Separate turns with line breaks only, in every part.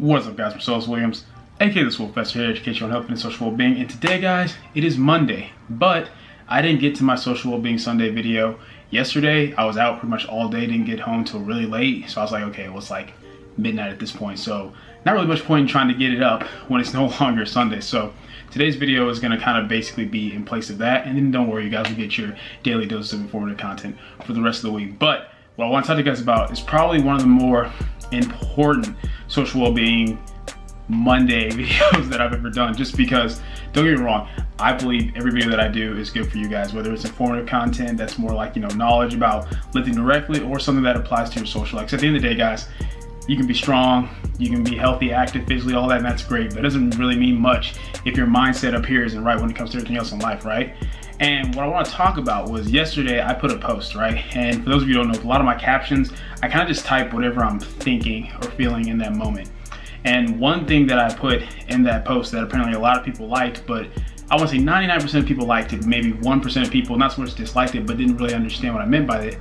What's up, guys? I'm Marcellus Williams, aka TheSwolefessor, here, education on health and social well-being. And today, guys, it is Monday, but I didn't get to my social well-being Sunday video yesterday. I was out pretty much all day, didn't get home till really late. So I was like, okay, well, it's like midnight at this point. So not really much point in trying to get it up when it's no longer Sunday. So today's video is gonna kind of basically be in place of that. And then don't worry, you guys will get your daily dose of informative content for the rest of the week. But what I want to talk to you guys about is probably one of the more important social well-being Monday videos that I've ever done, just because, don't get me wrong, I believe every video that I do is good for you guys, whether it's informative content that's more like, knowledge about lifting directly, or something that applies to your social life. 'Cause at the end of the day, guys, you can be strong, you can be healthy, active, physically, all that, and that's great, but it doesn't really mean much if your mindset up here isn't right when it comes to everything else in life, right? And what I want to talk about was yesterday I put a post, right? And for those of you who don't know, a lot of my captions, I kind of just type whatever I'm thinking or feeling in that moment. And one thing that I put in that post that apparently a lot of people liked, but I want to say 99% of people liked it, maybe 1% of people not so much disliked it, but didn't really understand what I meant by it,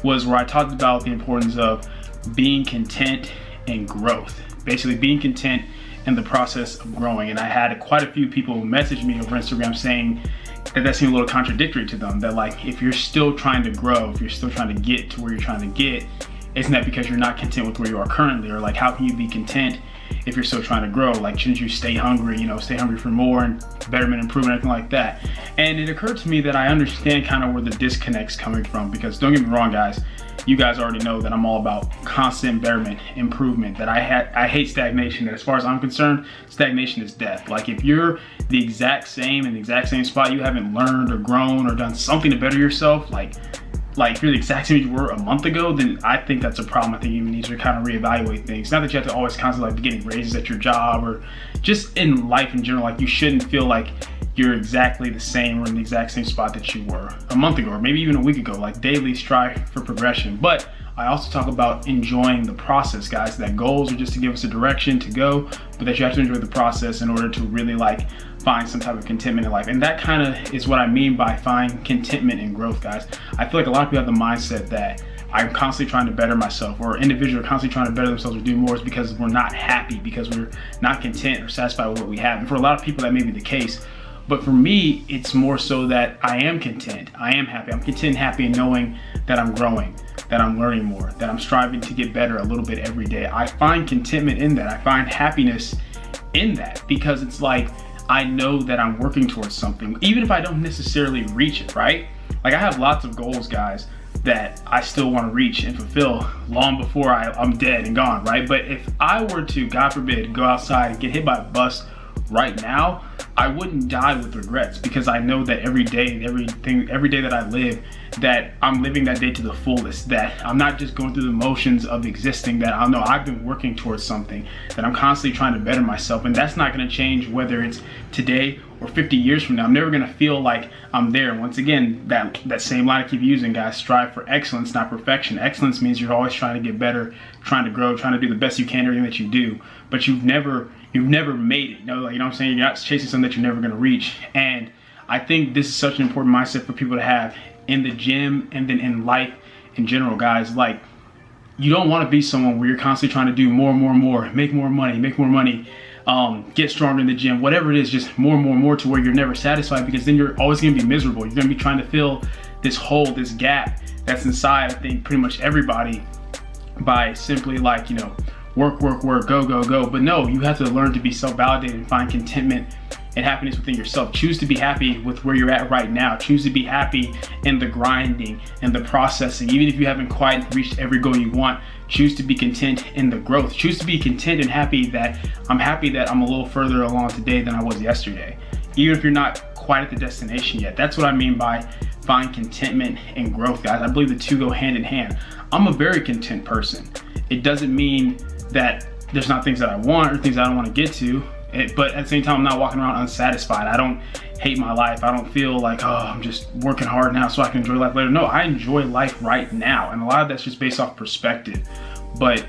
was where I talked about the importance of being content and growth. Basically being content in the process of growing. And I had quite a few people message me over Instagram saying that seemed a little contradictory to them, that like, if you're still trying to grow, if you're still trying to get to where you're trying to get, isn't that because you're not content with where you are currently? Or like, how can you be content if you're still trying to grow? Like, shouldn't you stay hungry, stay hungry for more and betterment, improvement, everything like that? And it occurred to me that I understand kind of where the disconnect's coming from, because don't get me wrong, guys, you guys already know that I'm all about constant betterment, improvement, that I hate stagnation, that as far as I'm concerned, stagnation is death. Like, if you're the exact same in the exact same spot, you haven't learned or grown or done something to better yourself, like if you're the exact same as you were a month ago, then I think that's a problem. I think you need to kind of reevaluate things. Not that you have to always constantly be getting raises at your job, or just in life in general. Like, you shouldn't feel like you're exactly the same or in the exact same spot that you were a month ago, or maybe even a week ago. Like, daily strive for progression. But I also talk about enjoying the process, guys, that goals are just to give us a direction to go, but that you have to enjoy the process in order to really find some type of contentment in life. And that kind of is what I mean by find contentment and growth, guys. I feel like a lot of people have the mindset that I'm constantly trying to better myself, or individuals are constantly trying to better themselves or do more, is because we're not happy, because we're not content or satisfied with what we have. And for a lot of people, that may be the case. But for me, it's more so that I am content, I am happy. I'm content and happy in knowing that I'm growing, that I'm learning more, that I'm striving to get better a little bit every day. I find contentment in that. I find happiness in that, because it's like, I know that I'm working towards something, even if I don't necessarily reach it, right? Like, I have lots of goals, guys, that I still want to reach and fulfill long before I'm dead and gone, right? But if I were to, God forbid, go outside and get hit by a bus right now, I wouldn't die with regrets, because I know that every day that I live, that I'm living that day to the fullest, that I'm not just going through the motions of existing, that I know I've been working towards something, that I'm constantly trying to better myself. And that's not going to change whether it's today or 50 years from now. I'm never going to feel like I'm there. Once again, that same line I keep using, guys, strive for excellence, not perfection. Excellence means you're always trying to get better, trying to grow, trying to do the best you can in everything that you do, but you've never made it. You know what I'm saying? You're not chasing something that you're never going to reach. And I think this is such an important mindset for people to have in the gym and then in life in general, guys. Like, you don't want to be someone where you're constantly trying to do more, make more money, get stronger in the gym, whatever it is, just more to where you're never satisfied, because then you're always going to be miserable. You're going to be trying to fill this hole, this gap that's inside, I think, pretty much everybody, by simply work, go. But no, you have to learn to be self-validated and find contentment and happiness within yourself. Choose to be happy with where you're at right now. Choose to be happy in the grinding and the processing. Even if you haven't quite reached every goal you want, choose to be content in the growth. Choose to be content and happy that I'm a little further along today than I was yesterday. Even if you're not quite at the destination yet. That's what I mean by find contentment and growth, guys. I believe the two go hand in hand. I'm a very content person. It doesn't mean that there's not things that I want or things I don't want to get to, but at the same time, I'm not walking around unsatisfied. I don't hate my life. I don't feel like, oh, I'm just working hard now so I can enjoy life later. No, I enjoy life right now. And a lot of that's just based off perspective. But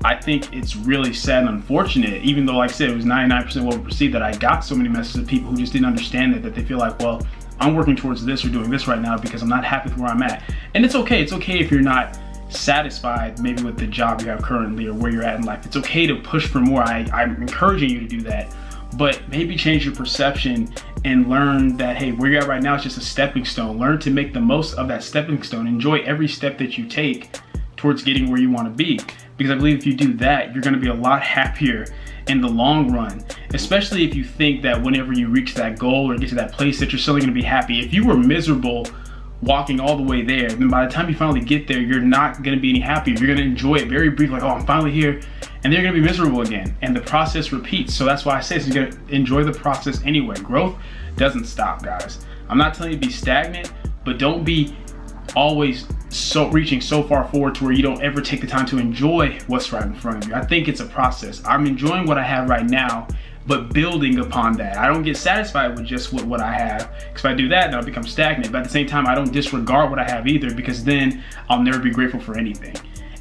I think it's really sad and unfortunate, even though, like I said, it was 99% well received, that I got so many messages of people who just didn't understand that they feel like, well, I'm working towards this or doing this right now because I'm not happy with where I'm at. And it's okay. It's okay if you're not satisfied maybe with the job you have currently or where you're at in life. It's okay to push for more. I'm encouraging you to do that, but maybe change your perception and learn that, hey, where you're at right now is just a stepping stone. Learn to make the most of that stepping stone. Enjoy every step that you take towards getting where you want to be. Because I believe if you do that, you're going to be a lot happier in the long run, especially if you think that whenever you reach that goal or get to that place that you're still going to be happy. If you were miserable walking all the way there, then by the time you finally get there, you're not going to be any happier. You're going to enjoy it very briefly, like, oh, I'm finally here, and they're going to be miserable again, and the process repeats. So that's why I say you're going to enjoy the process anyway. Growth doesn't stop, guys. I'm not telling you to be stagnant, but don't be always reaching so far forward to where you don't ever take the time to enjoy what's right in front of you. I think it's a process. I'm enjoying what I have right now, but building upon that. I don't get satisfied with just what I have, because if I do that, then I'll become stagnant. But at the same time, I don't disregard what I have either, because then I'll never be grateful for anything.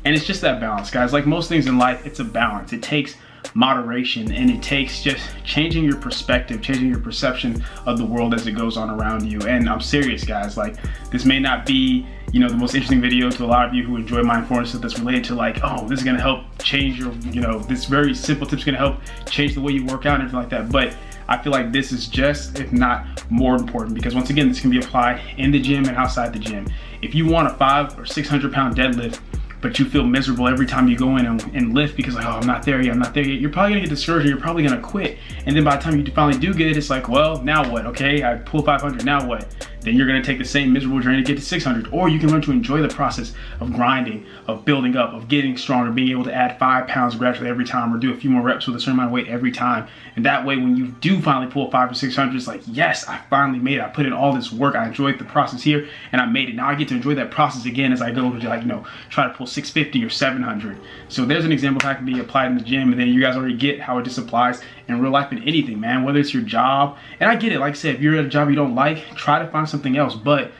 And it's just that balance, guys. Like most things in life, it's a balance. It takes moderation, and it takes just changing your perspective, changing your perception of the world as it goes on around you. And I'm serious, guys. Like, this may not be, you know, the most interesting video to a lot of you who enjoy my informative stuff that's related to, like, oh, this is gonna help change your, you know, this very simple tip's gonna help change the way you work out and everything like that. But I feel like this is just, if not more important, because once again, this can be applied in the gym and outside the gym. If you want a 500 or 600 pound deadlift, but you feel miserable every time you go in and lift because, like, oh, I'm not there yet, I'm not there yet, you're probably gonna get discouraged and you're probably gonna quit. And then by the time you finally do get it, it's like, well, now what? Okay, I pulled 500, now what? Then you're gonna take the same miserable journey to get to 600. Or you can learn to enjoy the process of grinding, of building up, of getting stronger, being able to add 5 pounds gradually every time, or do a few more reps with a certain amount of weight every time. And that way, when you do finally pull 500 or 600, it's like, yes, I finally made it. I put in all this work. I enjoyed the process here, and I made it. Now I get to enjoy that process again as I go to, like, you know, try to pull 650 or 700. So there's an example of how it can be applied in the gym, and then you guys already get how it just applies in real life in anything, man, whether it's your job. And I get it, like I said, if you're at a job you don't like, try to find something else, but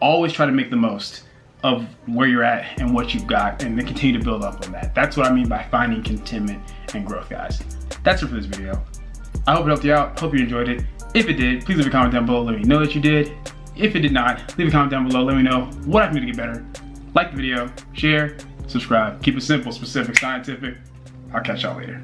always try to make the most of where you're at and what you've got, and then continue to build up on that. That's what I mean by finding contentment and growth, guys. That's it for this video. I hope it helped you out. Hope you enjoyed it. If it did, please leave a comment down below. Let me know that you did. If it did not, leave a comment down below. Let me know what I can do to get better. Like the video, share, subscribe. Keep it simple, specific, scientific. I'll catch y'all later.